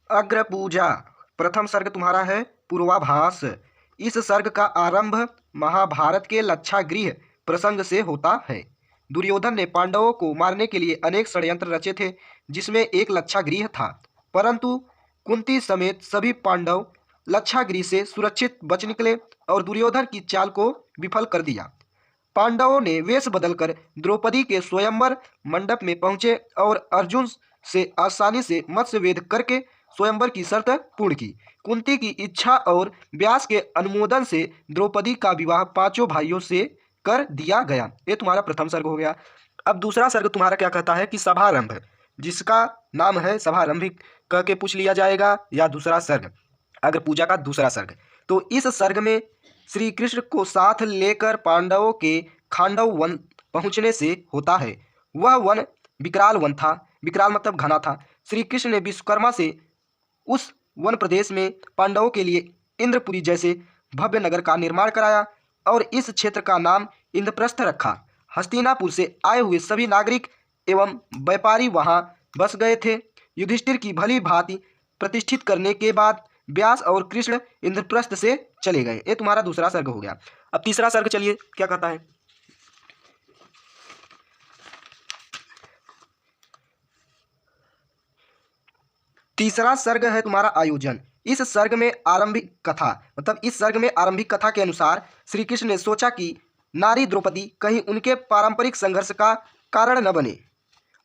अग्र पूजा। प्रथम सर्ग तुम्हारा है पूर्वाभास। इस सर्ग का आरंभ महाभारत के लक्षागृह प्रसंग से होता है। दुर्योधन ने पांडवों को मारने के लिए अनेक षड्यंत्र रचे थे, जिसमें एक लक्षागृह था। परंतु कुंती समेत सभी पांडव लक्षागृह से सुरक्षित बच निकले और दुर्योधन की चाल को विफल कर दिया। पांडवों ने वेश बदलकर द्रौपदी के स्वयंवर मंडप में पहुंचे और अर्जुन से आसानी से मत्स्यवेद करके स्वयंवर की शर्त पूर्ण की। कुंती की इच्छा और व्यास के अनुमोदन से द्रौपदी का विवाह पांचों भाइयों से कर दिया गया। ये तुम्हारा प्रथम सर्ग हो गया। अब दूसरा सर्ग तुम्हारा क्या कहता है कि सभारंभ, जिसका नाम है सभारंभिक कह के पूछ लिया जाएगा, या दूसरा सर्ग अग्र पूजा का दूसरा सर्ग। तो इस सर्ग में श्री कृष्ण को साथ लेकर पांडवों के खांडव वन पहुंचने से होता है। वह वन विकराल वन था। विकराल मतलब घना था। श्री कृष्ण ने विश्वकर्मा से उस वन प्रदेश में पांडवों के लिए इंद्रपुरी जैसे भव्य नगर का निर्माण कराया और इस क्षेत्र का नाम इंद्रप्रस्थ रखा। हस्तिनापुर से आए हुए सभी नागरिक एवं व्यापारी वहां बस गए थे। युधिष्ठिर की भली भांति प्रतिष्ठित करने के बाद व्यास और कृष्ण इंद्रप्रस्थ से चले गए। ये तुम्हारा दूसरा सर्ग हो गया। अब तीसरा सर्ग चलिए क्या कहता है। तीसरा सर्ग है तुम्हारा आयोजन। इस सर्ग में आरंभिक कथा, मतलब इस सर्ग में आरंभिक कथा के अनुसार श्री कृष्ण ने सोचा कि नारी द्रौपदी कहीं उनके पारंपरिक संघर्ष का कारण न बने।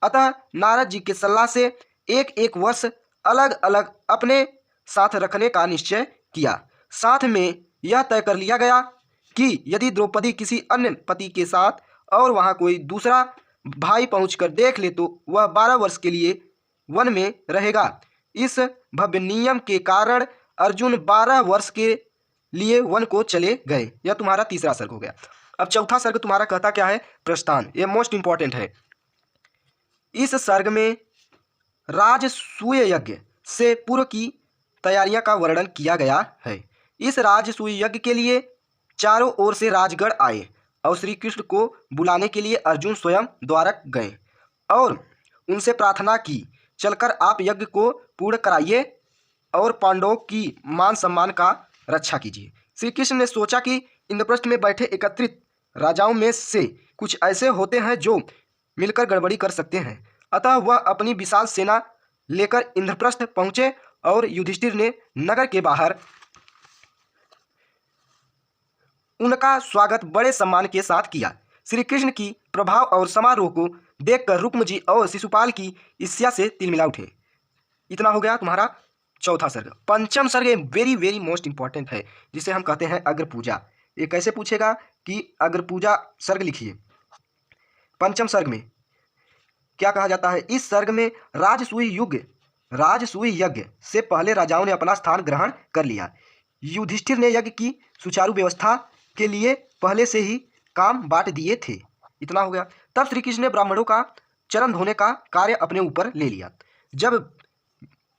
अतः नारद जी के सलाह से एक एक वर्ष अलग अलग अपने साथ रखने का निश्चय किया। साथ में यह तय कर लिया गया कि यदि द्रौपदी किसी अन्य पति के साथ और वहां कोई दूसरा भाई पहुंचकर देख ले तो वह 12 वर्ष के लिए वन में रहेगा। इस भव्य नियम के कारण अर्जुन 12 वर्ष के लिए वन को चले गए। यह तुम्हारा तीसरा सर्ग हो गया। अब चौथा सर्ग तुम्हारा कहता क्या है, प्रस्थान। यह मोस्ट इंपॉर्टेंट है। इस सर्ग में राजसूय यज्ञ से पूर्व की तैयारियां का वर्णन किया गया है। इस राजसूय यज्ञ के लिए चारों ओर से राजगण आए और श्री कृष्ण को बुलाने के लिए अर्जुन स्वयं द्वारक गए और उनसे प्रार्थना की, चलकर आप यज्ञ को पूर्ण कराइए और पांडवों की मान सम्मान का रक्षा कीजिए। श्री कृष्ण ने सोचा कि इंद्रप्रस्थ में बैठे एकत्रित राजाओं में से कुछ ऐसे होते हैं जो मिलकर गड़बड़ी कर सकते हैं। अतः वह अपनी विशाल सेना लेकर इंद्रप्रस्थ पहुंचे और युधिष्ठिर ने नगर के बाहर उनका स्वागत बड़े सम्मान के साथ किया। श्री कृष्ण की प्रभाव और समारोह को देखकर रुक्मजी और शिशुपाल की ईर्ष्या से तिलमिला उठे। इतना हो गया तुम्हारा चौथा सर्ग। पंचम सर्ग वेरी वेरी मोस्ट इंपॉर्टेंट है, जिसे हम कहते हैं अग्र पूजा। ये कैसे पूछेगा कि अग्र पूजा सर्ग लिखिए। पंचम सर्ग में क्या कहा जाता है, इस सर्ग में राजसूय यज्ञ से पहले राजाओं ने अपना स्थान ग्रहण कर लिया। युधिष्ठिर ने यज्ञ की सुचारू व्यवस्था के लिए पहले से ही काम बांट दिए थे। इतना हो गया। तब श्री कृष्ण ने ब्राह्मणों का चरण धोने का कार्य अपने ऊपर ले लिया। जब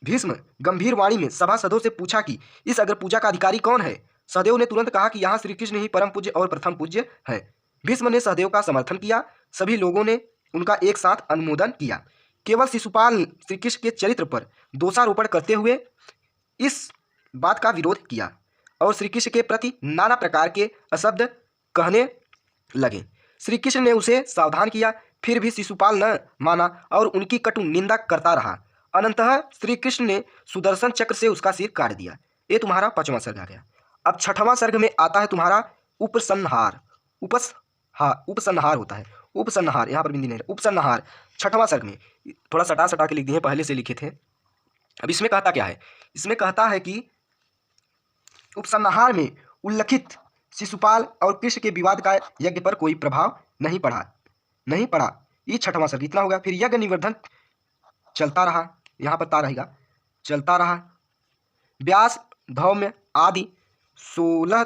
भीष्म गंभीर वाणी में सभासदों से पूछा कि इस अग्र पूजा का अधिकारी कौन है, सहदेव ने तुरंत कहा कि यहाँ श्री कृष्ण ही परम पूज्य और प्रथम पूज्य है। भीष्म ने सहदेव का समर्थन किया। सभी लोगों ने उनका एक साथ अनुमोदन किया। केवल शिशुपाल श्री कृष्ण के चरित्र पर दोषारोपण करते हुए इस बात का विरोध किया और श्री कृष्ण के प्रति नाना प्रकार के अशब्द कहने लगे। श्री कृष्ण ने उसे सावधान किया, फिर भी शिशुपाल न माना और उनकी कटु निंदा करता रहा। अनंतः श्री कृष्ण ने सुदर्शन चक्र से उसका सिर काट दिया। ये तुम्हारा पांचवा सर्ग आ गया। अब छठवां सर्ग में आता है तुम्हारा उपसंहार। उपसंहार होता है। उपसंहार, यहाँ पर बिंदी नहीं, उपसंहार छठवां सर्ग में। थोड़ा सटा सटा के लिख दिए, पहले से लिखे थे। अब इसमें कहता क्या है, इसमें कहता है कि उपसंहार में उल्लिखित शिशुपाल और कृष्ण के विवाद का यज्ञ पर कोई प्रभाव नहीं पड़ा। ये छठवां सर्ग। इतना होगा। फिर यज्ञ निवर्धन चलता रहा, यहाँ पर ता रहेगा, चलता रहा। व्यास, धौम्य आदि 16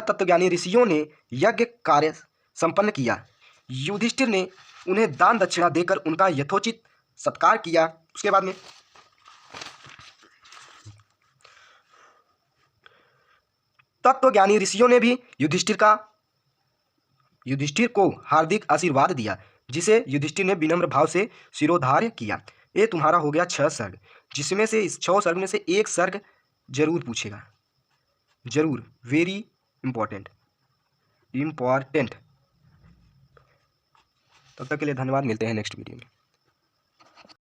तत्वज्ञानी ऋषियों ने यज्ञ कार्य संपन्न किया। युधिष्ठिर ने उन्हें दान दक्षिणा देकर उनका यथोचित सत्कार किया। उसके बाद में तत्वज्ञानी ऋषियों ने भी युधिष्ठिर को हार्दिक आशीर्वाद दिया, जिसे युधिष्ठिर ने विनम्र भाव से शिरोधार्य किया। ये तुम्हारा हो गया 6 सर्ग, जिसमें से इस 6 सर्ग में से एक सर्ग जरूर पूछेगा, जरूर, वेरी इंपॉर्टेंट, इम्पॉर्टेंट। तब तक के लिए धन्यवाद, मिलते हैं नेक्स्ट वीडियो में।